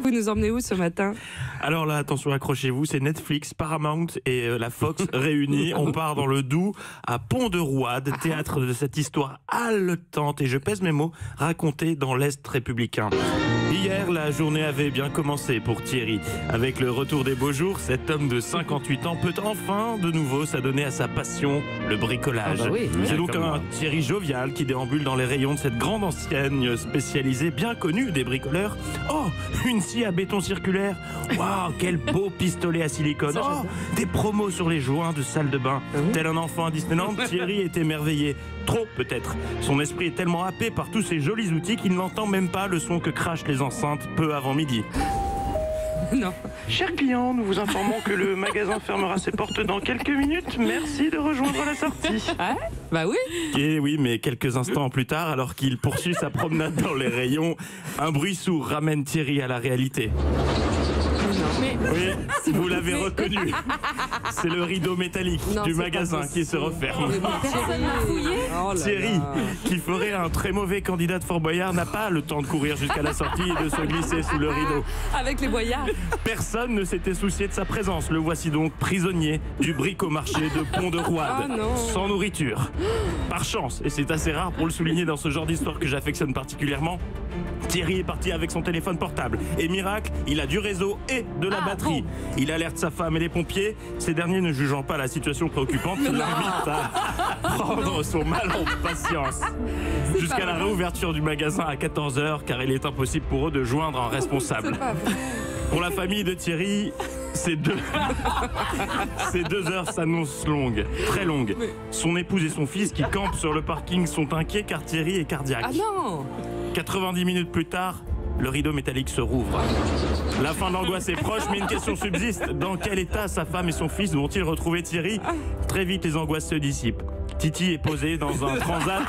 Vous nous emmenez où ce matin? Alors là, attention, accrochez-vous, c'est Netflix, Paramount et la Fox réunis. On part dans le Doubs, à Pont-de-Roide, théâtre de cette histoire haletante, et je pèse mes mots, racontée dans l'Est républicain. Hier, la journée avait bien commencé pour Thierry. Avec le retour des beaux jours, cet homme de 58 ans peut enfin de nouveau s'adonner à sa passion, le bricolage. C'est donc un Thierry jovial qui déambule dans les rayons de cette grande enseigne spécialisée bien connue des bricoleurs. Oh, une scie à béton circulaire. Waouh, quel beau pistolet à silicone. Oh, des promos sur les joints de salle de bain. Tel un enfant à Disneyland, Thierry est émerveillé. Trop peut-être. Son esprit est tellement happé par tous ces jolis outils qu'il n'entend même pas le son que crachent les enceintes peu avant midi. Non. Chers clients, nous vous informons que le magasin fermera ses portes dans quelques minutes. Merci de rejoindre la sortie. Bah oui. Et oui, mais quelques instants plus tard, alors qu'il poursuit sa promenade dans les rayons, un bruit sourd ramène Thierry à la réalité. Oui, vous l'avez reconnu. C'est le rideau métallique du magasin qui se referme. Personne n'a fouillé. Thierry, qui ferait un très mauvais candidat de Fort Boyard, n'a pas le temps de courir jusqu'à la sortie et de se glisser sous le rideau. Avec les boyards. Personne ne s'était soucié de sa présence. Le voici donc prisonnier du bricomarché de Pont-de-Roide, sans nourriture. Par chance, et c'est assez rare pour le souligner dans ce genre d'histoire que j'affectionne particulièrement, Thierry est parti avec son téléphone portable. Et miracle, il a du réseau et de la batterie. Il alerte sa femme et les pompiers. Ces derniers, ne jugeant pas la situation préoccupante, l'invitent à prendre son mal en patience. Jusqu'à la réouverture du magasin à 14h, car il est impossible pour eux de joindre un responsable. Pour la famille de Thierry, ces 2 heures s'annoncent longues, très longues. Son épouse et son fils qui campent sur le parking sont inquiets car Thierry est cardiaque. Ah non. 90 minutes plus tard, le rideau métallique se rouvre. La fin de l'angoisse est proche, mais une question subsiste. Dans quel état sa femme et son fils vont-ils retrouver Thierry? Très vite, les angoisses se dissipent. Titi est posé dans un transat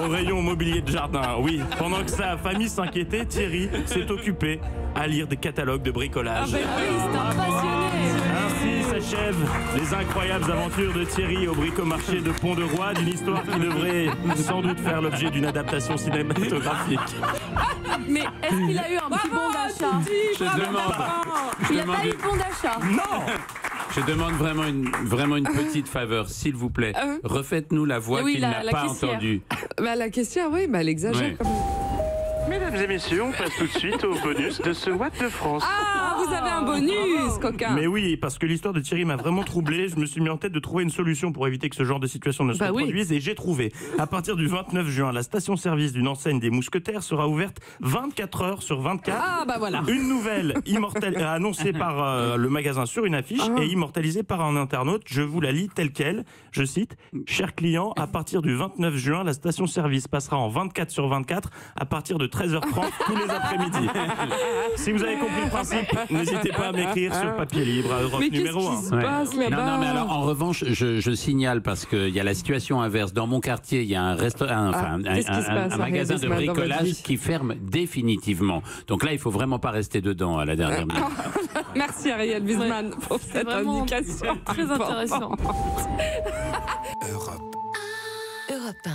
au rayon mobilier de jardin. Oui, pendant que sa famille s'inquiétait, Thierry s'est occupé à lire des catalogues de bricolage. C'est un passionné. Ainsi s'achèvent les incroyables aventures de Thierry au bricomarché de Pont-de-Roide, une histoire qui devrait sans doute faire l'objet d'une adaptation cinématographique. Mais est-ce qu'il a eu un petit bon d'achat? Je demande. Il n'a pas eu de bon d'achat. Non. Je demande vraiment une petite faveur, s'il vous plaît. Refaites-nous la voix qu'il n'a pas entendue. Bah la question, oui, bah elle exagère Oui. quand même. Mesdames et messieurs, on passe tout de suite au bonus de ce What de France. Ah, vous avez un bonus, coquin. Mais oui, parce que l'histoire de Thierry m'a vraiment troublé. Je me suis mis en tête de trouver une solution pour éviter que ce genre de situation ne se reproduise. Et j'ai trouvé. À partir du 29 juin, la station-service d'une enseigne des Mousquetaires sera ouverte 24 heures sur 24. Ah, bah voilà. Une nouvelle annoncée par le magasin sur une affiche et immortalisée par un internaute. Je vous la lis telle quelle. Je cite: chers clients, à partir du 29 juin, la station-service passera en 24 sur 24 à partir de 13h30 tous les après-midi. Si vous avez compris le principe, n'hésitez pas à m'écrire sur papier libre à Europe Mais numéro 1. qu'est-ce qui se passe là-bas? Non, mais alors en revanche, je signale parce qu'il y a la situation inverse. Dans mon quartier, il y a un magasin de bricolage qui ferme définitivement. Donc là, il faut vraiment pas rester dedans à la dernière minute. Merci Ariel Wiesman pour cette indication. Très intéressant. Europe 1.